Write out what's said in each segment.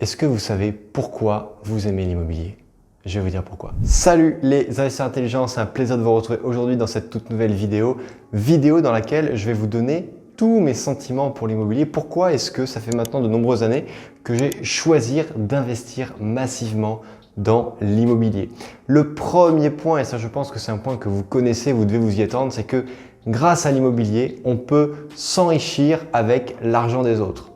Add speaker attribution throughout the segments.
Speaker 1: Est-ce que vous savez pourquoi vous aimez l'immobilier? Je vais vous dire pourquoi. Salut les investisseurs intelligents, c'est un plaisir de vous retrouver aujourd'hui dans cette toute nouvelle vidéo dans laquelle je vais vous donner tous mes sentiments pour l'immobilier. Pourquoi est-ce que ça fait maintenant de nombreuses années que j'ai choisi d'investir massivement dans l'immobilier? Le premier point, et ça je pense que c'est un point que vous connaissez, vous devez vous y attendre, c'est que grâce à l'immobilier, on peut s'enrichir avec l'argent des autres.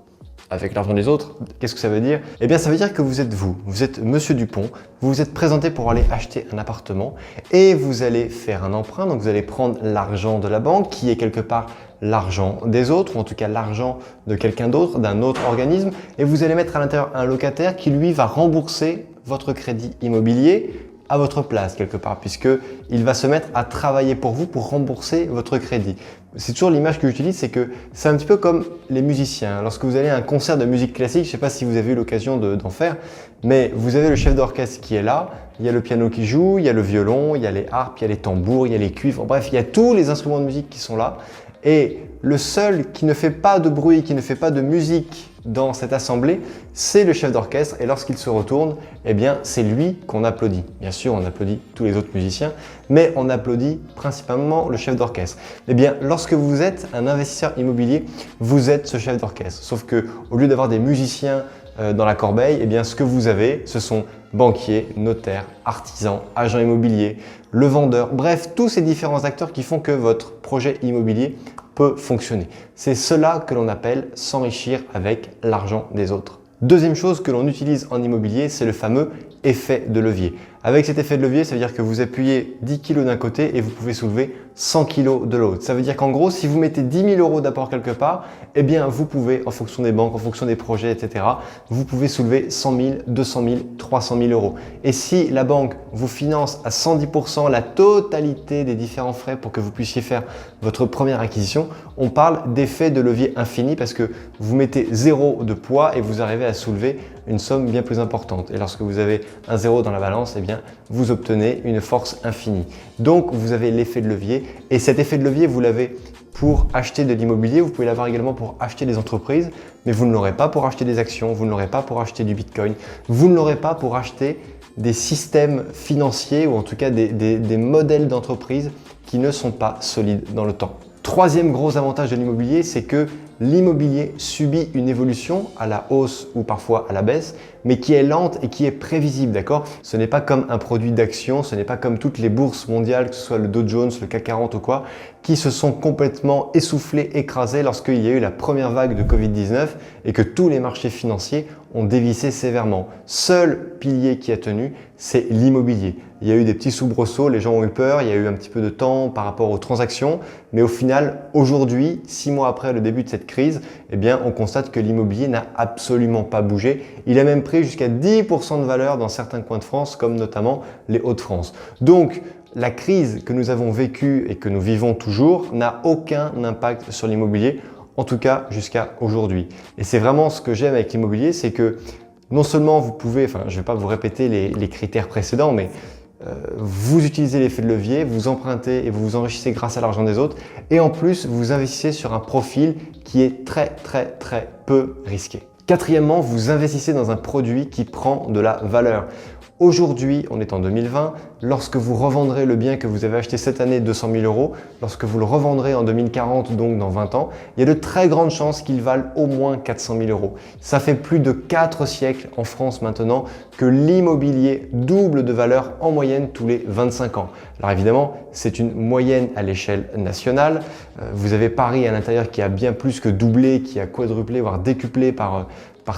Speaker 1: Avec l'argent des autres, qu'est-ce que ça veut dire? Eh bien, ça veut dire que vous êtes Monsieur Dupont, vous vous êtes présenté pour aller acheter un appartement et vous allez faire un emprunt. Donc, vous allez prendre l'argent de la banque qui est quelque part l'argent des autres, ou en tout cas l'argent de quelqu'un d'autre, d'un autre organisme, et vous allez mettre à l'intérieur un locataire qui, lui, va rembourser votre crédit immobilier à votre place quelque part, puisqu'il va se mettre à travailler pour vous pour rembourser votre crédit. C'est toujours l'image que j'utilise, c'est que c'est un petit peu comme les musiciens. Lorsque vous allez à un concert de musique classique, je ne sais pas si vous avez eu l'occasion d'en faire, mais vous avez le chef d'orchestre qui est là, il y a le piano qui joue, il y a le violon, il y a les harpes, il y a les tambours, il y a les cuivres, bref, il y a tous les instruments de musique qui sont là. Et le seul qui ne fait pas de bruit, qui ne fait pas de musique dans cette assemblée, c'est le chef d'orchestre. Et lorsqu'il se retourne, eh bien, c'est lui qu'on applaudit. Bien sûr, on applaudit tous les autres musiciens, mais on applaudit principalement le chef d'orchestre. Eh bien, lorsque vous êtes un investisseur immobilier, vous êtes ce chef d'orchestre. Sauf que, au lieu d'avoir des musiciens dans la corbeille, eh bien, ce que vous avez, ce sont banquiers, notaires, artisans, agents immobiliers, le vendeur, bref, tous ces différents acteurs qui font que votre projet immobilier peut fonctionner. C'est cela que l'on appelle s'enrichir avec l'argent des autres. Deuxième chose que l'on utilise en immobilier, c'est le fameux effet de levier. Avec cet effet de levier, ça veut dire que vous appuyez 10 kg d'un côté et vous pouvez soulever 100 kg de l'autre. Ça veut dire qu'en gros, si vous mettez 10 000 € d'apport quelque part, eh bien, vous pouvez, en fonction des banques, en fonction des projets, etc., vous pouvez soulever 100 000, 200 000, 300 000 €. Et si la banque vous finance à 110% la totalité des différents frais pour que vous puissiez faire votre première acquisition, on parle d'effet de levier infini parce que vous mettez 0 de poids et vous arrivez à soulever une somme bien plus importante. Et lorsque vous avez un 0 dans la balance, eh bien, vous obtenez une force infinie. Donc, vous avez l'effet de levier et cet effet de levier, vous l'avez pour acheter de l'immobilier, vous pouvez l'avoir également pour acheter des entreprises, mais vous ne l'aurez pas pour acheter des actions, vous ne l'aurez pas pour acheter du Bitcoin, vous ne l'aurez pas pour acheter des systèmes financiers ou en tout cas des modèles d'entreprise qui ne sont pas solides dans le temps. Troisième gros avantage de l'immobilier, c'est que l'immobilier subit une évolution à la hausse ou parfois à la baisse, mais qui est lente et qui est prévisible, d'accord? Ce n'est pas comme un produit d'action, ce n'est pas comme toutes les bourses mondiales, que ce soit le Dow Jones, le CAC 40 ou quoi, qui se sont complètement essoufflés, écrasés lorsqu'il y a eu la première vague de Covid-19 et que tous les marchés financiers ont dévissé sévèrement. Seul pilier qui a tenu, c'est l'immobilier. Il y a eu des petits soubresauts, les gens ont eu peur, il y a eu un petit peu de temps par rapport aux transactions, mais au final, aujourd'hui, 6 mois après le début de cette crise, eh bien, on constate que l'immobilier n'a absolument pas bougé. Il a même pris jusqu'à 10% de valeur dans certains coins de France, comme notamment les Hauts-de-France. Donc, la crise que nous avons vécue et que nous vivons toujours n'a aucun impact sur l'immobilier, en tout cas jusqu'à aujourd'hui. Et c'est vraiment ce que j'aime avec l'immobilier, c'est que non seulement vous pouvez, je ne vais pas vous répéter les critères précédents, mais vous utilisez l'effet de levier, vous empruntez et vous vous enrichissez grâce à l'argent des autres et en plus vous investissez sur un profil qui est très peu risqué. Quatrièmement, vous investissez dans un produit qui prend de la valeur. Aujourd'hui, on est en 2020, lorsque vous revendrez le bien que vous avez acheté cette année 200 000 €, lorsque vous le revendrez en 2040, donc dans 20 ans, il y a de très grandes chances qu'il vale au moins 400 000 €. Ça fait plus de 4 siècles en France maintenant que l'immobilier double de valeur en moyenne tous les 25 ans. Alors évidemment, c'est une moyenne à l'échelle nationale. Vous avez Paris à l'intérieur qui a bien plus que doublé, qui a quadruplé, voire décuplé par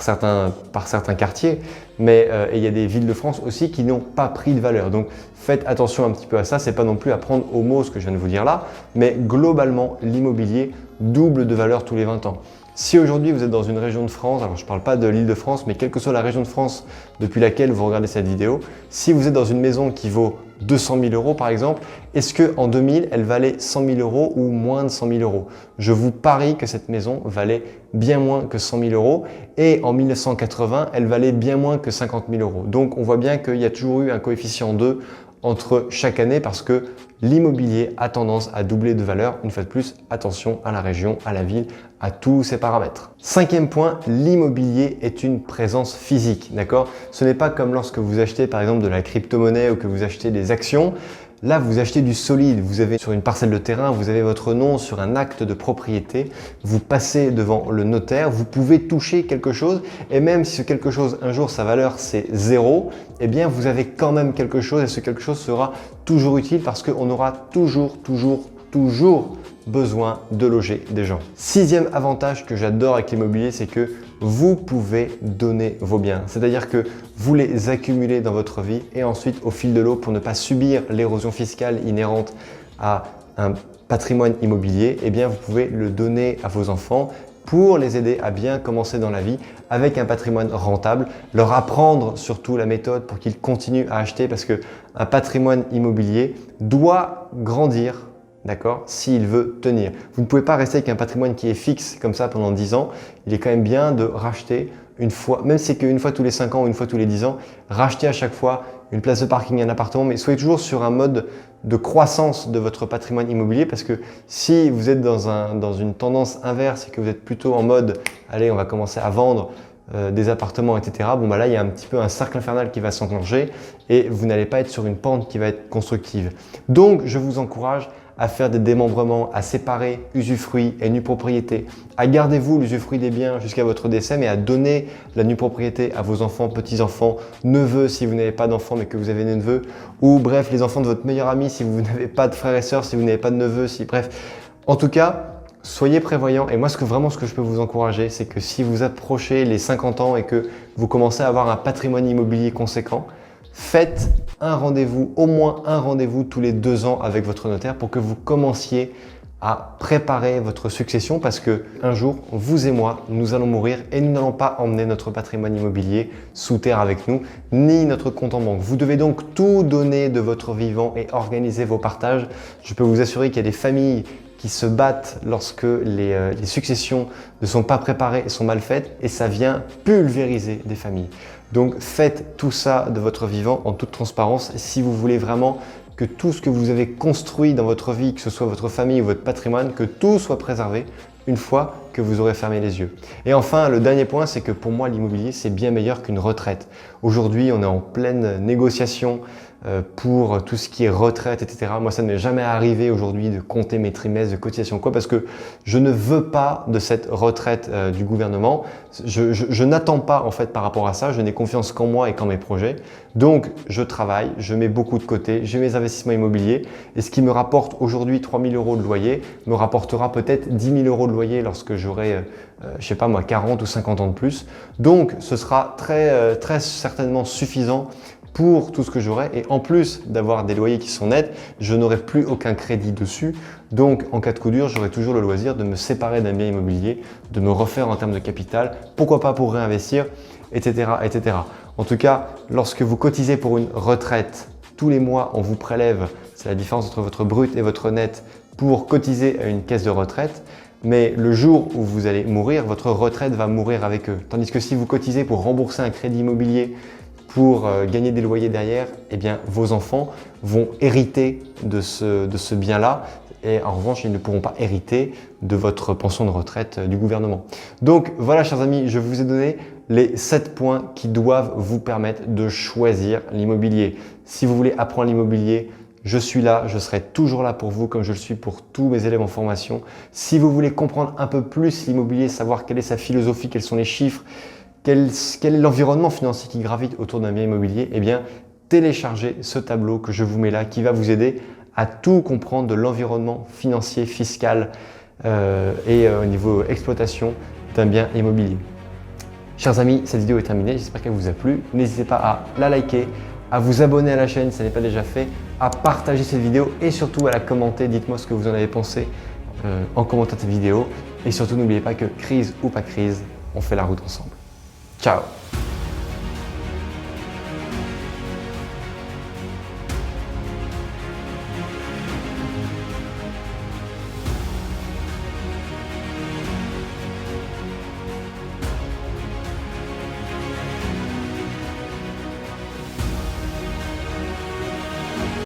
Speaker 1: certains quartiers, mais il y a des villes de France aussi qui n'ont pas pris de valeur. Donc faites attention un petit peu à ça, c'est pas non plus à prendre au mot ce que je viens de vous dire là, mais globalement l'immobilier double de valeur tous les 20 ans. Si aujourd'hui vous êtes dans une région de France, alors je ne parle pas de l'Île-de-France, mais quelle que soit la région de France depuis laquelle vous regardez cette vidéo, si vous êtes dans une maison qui vaut 200 000 € par exemple, est-ce qu'en 2000 elle valait 100 000 € ou moins de 100 000 €? Je vous parie que cette maison valait bien moins que 100 000 € et en 1980 elle valait bien moins que 50 000 €. Donc on voit bien qu'il y a toujours eu un coefficient 2 entre chaque année parce que l'immobilier a tendance à doubler de valeur. Une fois de plus, attention à la région, à la ville, à tous ces paramètres. Cinquième point, l'immobilier est une présence physique, d'accord? Ce n'est pas comme lorsque vous achetez par exemple de la crypto-monnaie ou que vous achetez des actions. Là, vous achetez du solide, vous avez sur une parcelle de terrain, vous avez votre nom sur un acte de propriété, vous passez devant le notaire, vous pouvez toucher quelque chose et même si ce quelque chose, un jour, sa valeur c'est 0, eh bien vous avez quand même quelque chose et ce quelque chose sera toujours utile parce qu'on aura toujours besoin de loger des gens. Sixième avantage que j'adore avec l'immobilier, c'est que vous pouvez donner vos biens. C'est-à-dire que vous les accumulez dans votre vie et ensuite au fil de l'eau pour ne pas subir l'érosion fiscale inhérente à un patrimoine immobilier, eh bien vous pouvez le donner à vos enfants pour les aider à bien commencer dans la vie avec un patrimoine rentable, leur apprendre surtout la méthode pour qu'ils continuent à acheter parce qu'un patrimoine immobilier doit grandir. D'accord? S'il veut tenir. Vous ne pouvez pas rester avec un patrimoine qui est fixe comme ça pendant 10 ans. Il est quand même bien de racheter une fois, même si c'est qu'une fois tous les 5 ans ou une fois tous les 10 ans, racheter à chaque fois une place de parking, un appartement, mais soyez toujours sur un mode de croissance de votre patrimoine immobilier parce que si vous êtes dans une tendance inverse et que vous êtes plutôt en mode « allez, on va commencer à vendre », des appartements, etc. Bon, bah là, il y a un petit peu un cercle infernal qui va s'enclencher et vous n'allez pas être sur une pente qui va être constructive. Donc, je vous encourage à faire des démembrements, à séparer usufruit et nue propriété, à garder vous l'usufruit des biens jusqu'à votre décès, mais à donner la nue propriété à vos enfants, petits-enfants, neveux si vous n'avez pas d'enfants mais que vous avez des neveux, ou bref, les enfants de votre meilleur ami si vous n'avez pas de frères et sœurs, si vous n'avez pas de neveux, bref. En tout cas, soyez prévoyants et moi ce que je peux vous encourager, c'est que si vous approchez les 50 ans et que vous commencez à avoir un patrimoine immobilier conséquent, faites un rendez-vous, au moins un rendez-vous tous les 2 ans avec votre notaire pour que vous commenciez à préparer votre succession parce que un jour, vous et moi, nous allons mourir et nous n'allons pas emmener notre patrimoine immobilier sous terre avec nous, ni notre compte en banque. Vous devez donc tout donner de votre vivant et organiser vos partages. Je peux vous assurer qu'il y a des familles qui se battent lorsque les successions ne sont pas préparées et sont mal faites et ça vient pulvériser des familles. Donc faites tout ça de votre vivant en toute transparence si vous voulez vraiment que tout ce que vous avez construit dans votre vie, que ce soit votre famille ou votre patrimoine, que tout soit préservé une fois que vous aurez fermé les yeux. Et enfin, le dernier point, c'est que pour moi, l'immobilier, c'est bien meilleur qu'une retraite. Aujourd'hui, on est en pleine négociation pour tout ce qui est retraite, etc. Moi, ça ne m'est jamais arrivé aujourd'hui de compter mes trimestres de cotisation, quoi, parce que je ne veux pas de cette retraite du gouvernement. Je n'attends pas en fait par rapport à ça. Je n'ai confiance qu'en moi et qu'en mes projets. Donc, je travaille, je mets beaucoup de côté, j'ai mes investissements immobiliers et ce qui me rapporte aujourd'hui 3 000 € de loyer me rapportera peut-être 10 000 € de loyer lorsque j'aurai, je sais pas moi, 40 ou 50 ans de plus. Donc, ce sera très certainement suffisant pour tout ce que j'aurai et en plus d'avoir des loyers qui sont nets, je n'aurai plus aucun crédit dessus. Donc en cas de coup dur, j'aurai toujours le loisir de me séparer d'un bien immobilier, de me refaire en termes de capital, pourquoi pas pour réinvestir, etc., etc. En tout cas, lorsque vous cotisez pour une retraite, tous les mois on vous prélève, c'est la différence entre votre brut et votre net, pour cotiser à une caisse de retraite. Mais le jour où vous allez mourir, votre retraite va mourir avec eux. Tandis que si vous cotisez pour rembourser un crédit immobilier, pour gagner des loyers derrière, eh bien, vos enfants vont hériter de ce bien-là et en revanche, ils ne pourront pas hériter de votre pension de retraite du gouvernement. Donc voilà, chers amis, je vous ai donné les 7 points qui doivent vous permettre de choisir l'immobilier. Si vous voulez apprendre l'immobilier, je suis là, je serai toujours là pour vous comme je le suis pour tous mes élèves en formation. Si vous voulez comprendre un peu plus l'immobilier, savoir quelle est sa philosophie, quels sont les chiffres, quel est l'environnement financier qui gravite autour d'un bien immobilier, eh bien, téléchargez ce tableau que je vous mets là qui va vous aider à tout comprendre de l'environnement financier, fiscal et au niveau exploitation d'un bien immobilier. Chers amis, cette vidéo est terminée, j'espère qu'elle vous a plu. N'hésitez pas à la liker, à vous abonner à la chaîne si ce n'est pas déjà fait, à partager cette vidéo et surtout à la commenter. Dites-moi ce que vous en avez pensé en commentant cette vidéo. Et surtout, n'oubliez pas que crise ou pas crise, on fait la route ensemble. Ciao!